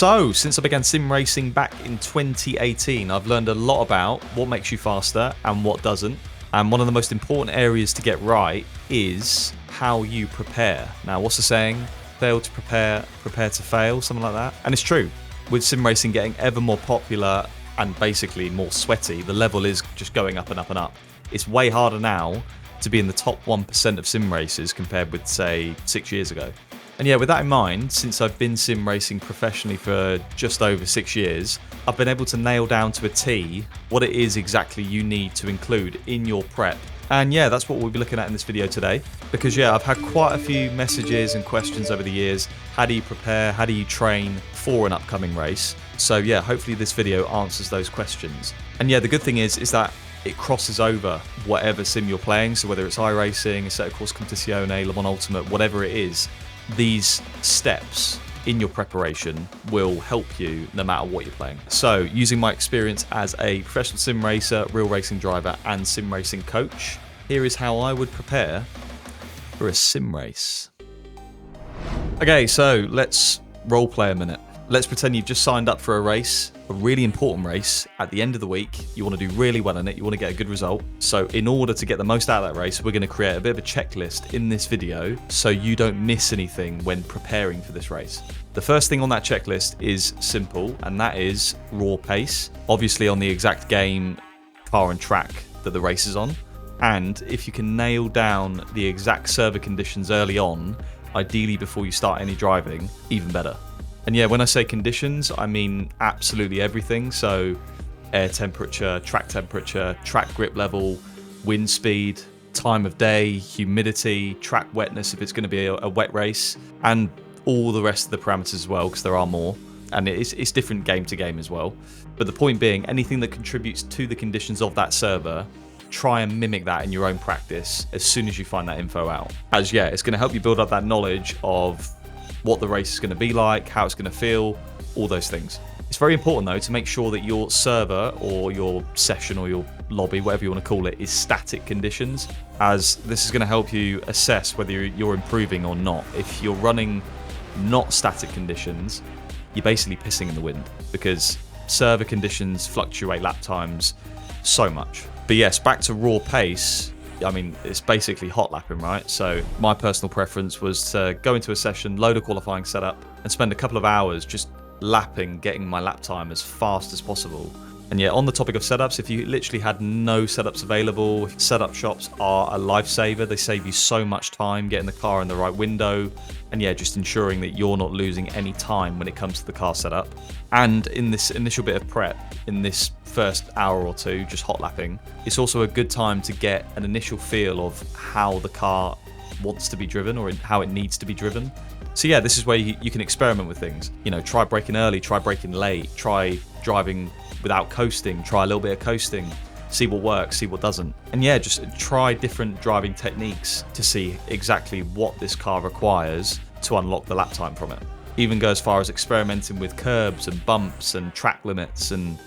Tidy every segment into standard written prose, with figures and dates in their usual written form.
So, since I began sim racing back in 2018, I've learned a lot about what makes you faster and what doesn't. And one of the most important areas to get right is how you prepare. Now, what's the saying? Fail to prepare, prepare to fail, something like that. And it's true. With sim racing getting ever more popular and basically more sweaty, the level is just going up and up and up. It's way harder now to be in the top 1% of sim races compared with, say, 6 years ago. And yeah, with that in mind, since I've been sim racing professionally for just over 6 years, I've been able to nail down to a T what it is exactly you need to include in your prep. And yeah, that's what we'll be looking at in this video today. Because yeah, I've had quite a few messages and questions over the years. How do you prepare? How do you train for an upcoming race? So yeah, hopefully this video answers those questions. And yeah, the good thing is that it crosses over whatever sim you're playing. So whether it's iRacing, Assetto Corsa Competizione, Le Mans Ultimate, whatever it is, these steps in your preparation will help you no matter what you're playing. So using my experience as a professional sim racer, real racing driver and sim racing coach, here is how I would prepare for a sim race. Okay, so let's role play a minute. Let's pretend you've just signed up for a race, a really important race at the end of the week. You want to do really well in it. You want to get a good result. So in order to get the most out of that race, we're going to create a bit of a checklist in this video so you don't miss anything when preparing for this race. The first thing on that checklist is simple, and that is raw pace. Obviously on the exact game, car and track that the race is on. And if you can nail down the exact server conditions early on, ideally before you start any driving, even better. And yeah, when I say conditions, I mean absolutely everything. So air temperature, track grip level, wind speed, time of day, humidity, track wetness if it's going to be a wet race, and all the rest of the parameters as well, because there are more. And it's different game to game as well. But the point being, anything that contributes to the conditions of that server, try and mimic that in your own practice as soon as you find that info out. As yeah, it's going to help you build up that knowledge of what the race is going to be like, how it's going to feel, all those things. It's very important though to make sure that your server or your session or your lobby, whatever you want to call it, is static conditions, as this is going to help you assess whether you're improving or not. If you're running not static conditions, you're basically pissing in the wind, because server conditions fluctuate lap times so much. But yes, back to raw pace. I mean, it's basically hot lapping, right? So my personal preference was to go into a session, load a qualifying setup, and spend a couple of hours just lapping, getting my lap time as fast as possible. And yeah, on the topic of setups, if you literally had no setups available, setup shops are a lifesaver. They save you so much time getting the car in the right window, and yeah, just ensuring that you're not losing any time when it comes to the car setup. And in this initial bit of prep, in this first hour or two, just hot lapping, it's also a good time to get an initial feel of how the car wants to be driven or how it needs to be driven. So yeah, this is where you can experiment with things. You know, try braking early, try braking late, try driving without coasting, try a little bit of coasting, see what works, see what doesn't. And yeah, just try different driving techniques to see exactly what this car requires to unlock the lap time from it. Even go as far as experimenting with curbs and bumps and track limits and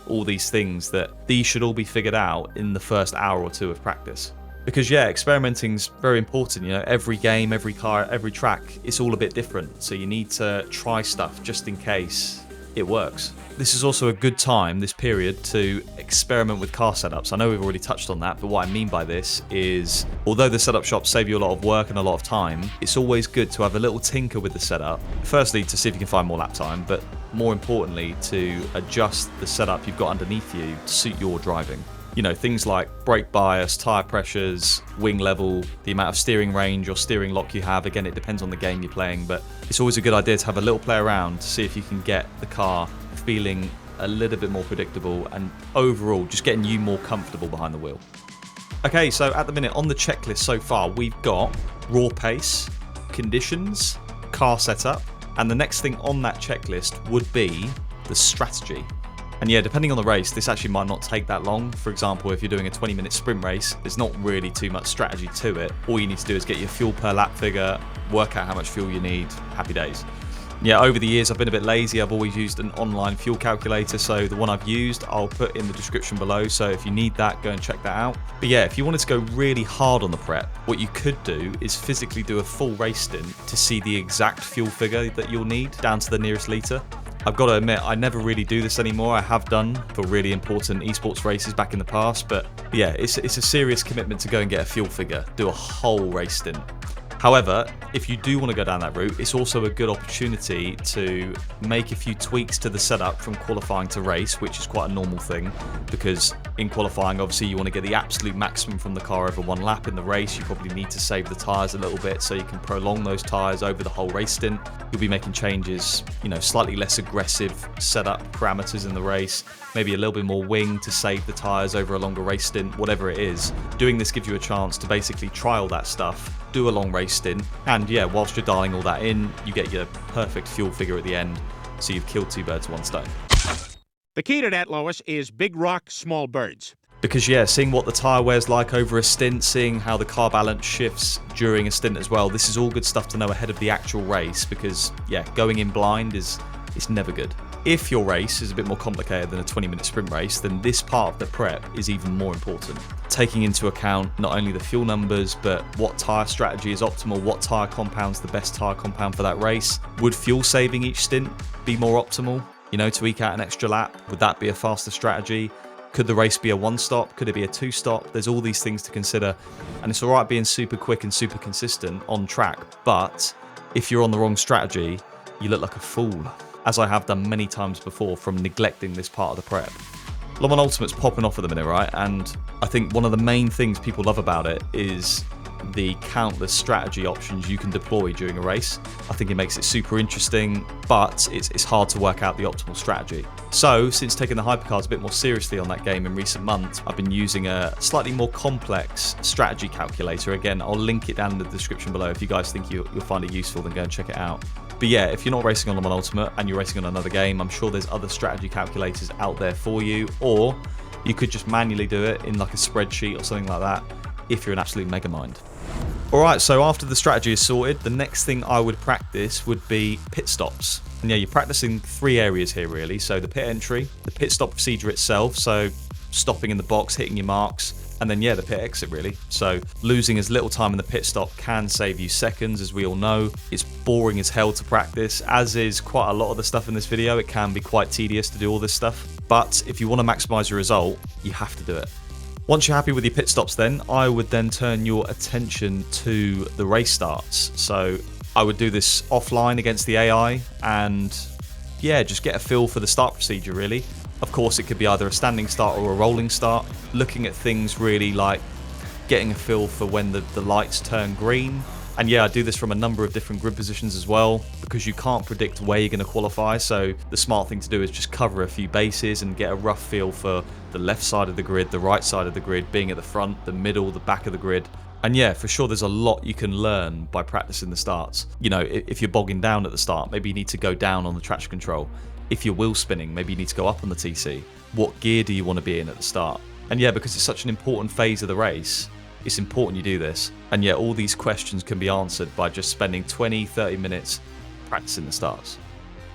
all these things. That these should all be figured out in the first hour or two of practice. Because yeah, experimenting's very important. You know, every game, every car, every track, it's all a bit different. So you need to try stuff just in case it works. This is also a good time, this period, to experiment with car setups. I know we've already touched on that, but what I mean by this is, although the setup shops save you a lot of work and a lot of time, it's always good to have a little tinker with the setup. Firstly, to see if you can find more lap time, but more importantly, to adjust the setup you've got underneath you to suit your driving. You know, things like brake bias, tyre pressures, wing level, the amount of steering range or steering lock you have. Again, it depends on the game you're playing, but it's always a good idea to have a little play around to see if you can get the car feeling a little bit more predictable and overall just getting you more comfortable behind the wheel. Okay, so at the minute on the checklist so far, we've got raw pace, conditions, car setup, and the next thing on that checklist would be the strategy. And yeah, depending on the race, this actually might not take that long. For example, if you're doing a 20-minute sprint race, there's not really too much strategy to it. All you need to do is get your fuel per lap figure, work out how much fuel you need, happy days. Yeah, over the years, I've been a bit lazy. I've always used an online fuel calculator. So the one I've used, I'll put in the description below. So if you need that, go and check that out. But yeah, if you wanted to go really hard on the prep, what you could do is physically do a full race stint to see the exact fuel figure that you'll need down to the nearest litre. I've got to admit, I never really do this anymore. I have done for really important esports races back in the past, but yeah, it's a serious commitment to go and get a fuel figure, do a whole race stint. However, if you do want to go down that route, it's also a good opportunity to make a few tweaks to the setup from qualifying to race, which is quite a normal thing, because in qualifying, obviously, you want to get the absolute maximum from the car over one lap. In the race, you probably need to save the tyres a little bit so you can prolong those tyres over the whole race stint. You'll be making changes, slightly less aggressive setup parameters in the race, maybe a little bit more wing to save the tyres over a longer race stint, whatever it is. Doing this gives you a chance to basically trial that stuff, do a long race stint, and yeah, whilst you're dialing all that in, you get your perfect fuel figure at the end, so you've killed two birds with one stone. The key to that, Lois, is big rock, small birds. Because yeah, seeing what the tyre wear's like over a stint, seeing how the car balance shifts during a stint as well, this is all good stuff to know ahead of the actual race, because yeah, going in blind is never good. If your race is a bit more complicated than a 20-minute sprint race, then this part of the prep is even more important. Taking into account not only the fuel numbers, but what tyre strategy is optimal, what tyre compound's the best tyre compound for that race. Would fuel saving each stint be more optimal? To eke out an extra lap, would that be a faster strategy? Could the race be a one-stop? Could it be a two-stop? There's all these things to consider. And it's all right being super quick and super consistent on track, but if you're on the wrong strategy, you look like a fool, as I have done many times before from neglecting this part of the prep. Le Mans Ultimate's popping off at the minute, right? And I think one of the main things people love about it is the countless strategy options you can deploy during a race. I think it makes it super interesting, but it's hard to work out the optimal strategy. So, since taking the hypercars a bit more seriously on that game in recent months, I've been using a slightly more complex strategy calculator. Again, I'll link it down in the description below. If you guys think you'll find it useful, then go and check it out. But yeah, if you're not racing on Le Mans Ultimate and you're racing on another game, I'm sure there's other strategy calculators out there for you, or you could just manually do it in like a spreadsheet or something like that if you're an absolute mega mind. Alright, so after the strategy is sorted, the next thing I would practice would be pit stops. And yeah, you're practicing three areas here really. So the pit entry, the pit stop procedure itself, so stopping in the box, hitting your marks, and then yeah, the pit exit really. So losing as little time in the pit stop can save you seconds, as we all know. It's boring as hell to practice, as is quite a lot of the stuff in this video. It can be quite tedious to do all this stuff, but if you want to maximize your result, you have to do it. Once you're happy with your pit stops then, I would then turn your attention to the race starts. So I would do this offline against the AI and yeah, just get a feel for the start procedure really. Of course, it could be either a standing start or a rolling start, looking at things really like getting a feel for when the lights turn green. And yeah, I do this from a number of different grid positions as well, because you can't predict where you're going to qualify. So the smart thing to do is just cover a few bases and get a rough feel for the left side of the grid, the right side of the grid, being at the front, the middle, the back of the grid. And yeah, for sure, there's a lot you can learn by practicing the starts. If you're bogging down at the start, maybe you need to go down on the traction control. If you're wheel spinning, maybe you need to go up on the TC. What gear do you want to be in at the start? And yeah, because it's such an important phase of the race, it's important you do this. And yeah, all these questions can be answered by just spending 20-30 minutes practicing the starts.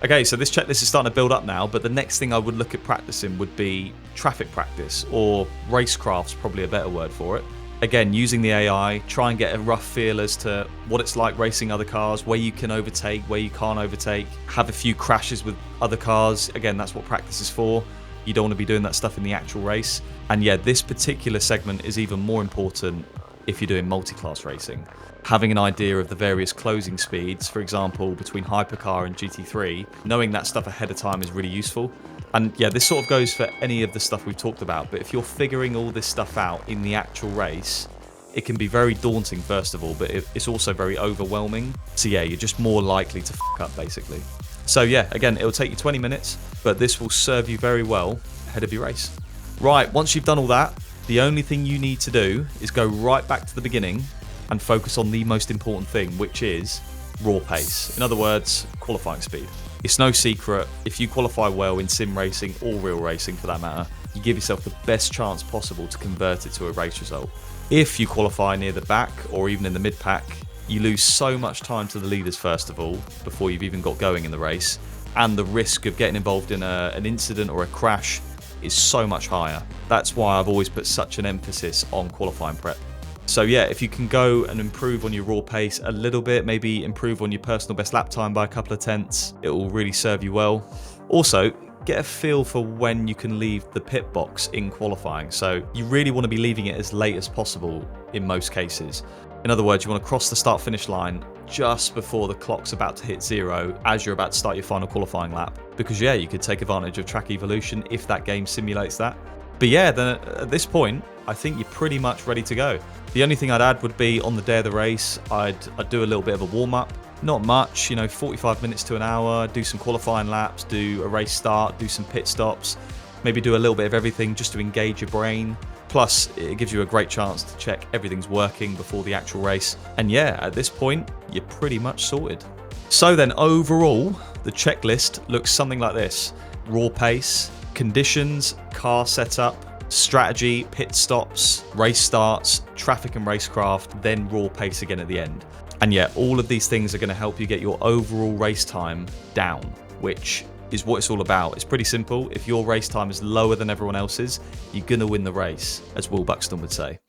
Okay, so this checklist is starting to build up now, but the next thing I would look at practicing would be traffic practice, or racecraft's probably a better word for it. Again, using the AI, try and get a rough feel as to what it's like racing other cars, where you can overtake, where you can't overtake, have a few crashes with other cars. Again, that's what practice is for. You don't want to be doing that stuff in the actual race. And yeah, this particular segment is even more important if you're doing multi-class racing. Having an idea of the various closing speeds, for example, between Hypercar and GT3, knowing that stuff ahead of time is really useful. And yeah, this sort of goes for any of the stuff we've talked about, but if you're figuring all this stuff out in the actual race, it can be very daunting first of all, but it's also very overwhelming. So yeah, you're just more likely to f**k up basically. So yeah, again, it'll take you 20 minutes, but this will serve you very well ahead of your race. Right, once you've done all that, the only thing you need to do is go right back to the beginning and focus on the most important thing, which is raw pace. In other words, qualifying speed. It's no secret, if you qualify well in sim racing or real racing for that matter, you give yourself the best chance possible to convert it to a race result. If you qualify near the back or even in the mid-pack, you lose so much time to the leaders first of all, before you've even got going in the race, and the risk of getting involved in an incident or a crash is so much higher. That's why I've always put such an emphasis on qualifying prep. So yeah, if you can go and improve on your raw pace a little bit, maybe improve on your personal best lap time by a couple of tenths, it will really serve you well. Also, get a feel for when you can leave the pit box in qualifying. So you really want to be leaving it as late as possible in most cases. In other words, you want to cross the start finish line just before the clock's about to hit 0 as you're about to start your final qualifying lap. Because yeah, you could take advantage of track evolution if that game simulates that. But yeah, then at this point, I think you're pretty much ready to go. The only thing I'd add would be on the day of the race, I'd do a little bit of a warm-up. Not much, 45 minutes to an hour, do some qualifying laps, do a race start, do some pit stops, maybe do a little bit of everything just to engage your brain. Plus, it gives you a great chance to check everything's working before the actual race. And yeah, at this point, you're pretty much sorted. So then overall, the checklist looks something like this. Raw pace, conditions, car setup, strategy, pit stops, race starts, traffic and racecraft, then raw pace again at the end. And yeah, all of these things are going to help you get your overall race time down, which is what it's all about. It's pretty simple. If your race time is lower than everyone else's, you're going to win the race, as Will Buxton would say.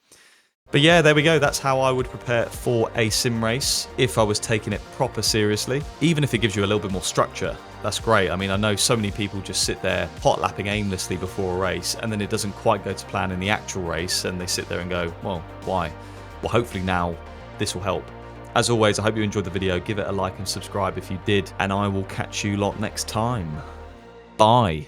But yeah, there we go. That's how I would prepare for a sim race if I was taking it proper seriously. Even if it gives you a little bit more structure, that's great. I mean, I know so many people just sit there hot lapping aimlessly before a race, and then it doesn't quite go to plan in the actual race, and they sit there and go, well, why? Well, hopefully now this will help. As always, I hope you enjoyed the video. Give it a like and subscribe if you did, and I will catch you lot next time. Bye.